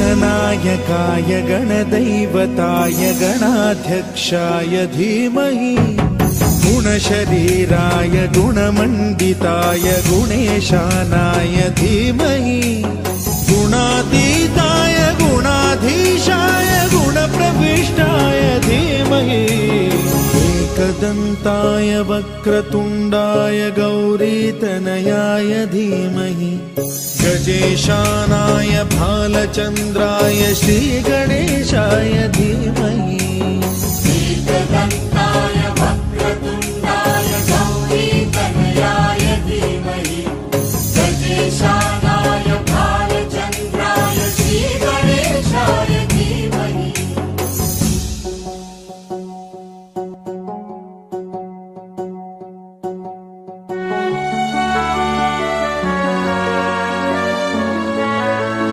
गणनायकाय गणदैवताय गणाध्यक्षाय धीमहि गुणशरीराय गुणमण्डिताय गुणेशानाय धीमहि गुणातीताय गुणाधीशाय गुणप्रविष्टाय धीमहि एकदन्ताय वक्रतुण्डाय गौरीतनयाय धीमहि गजेशानाय भालचन्द्राय श्रीगणेशाय धीमहि एकदन्ताय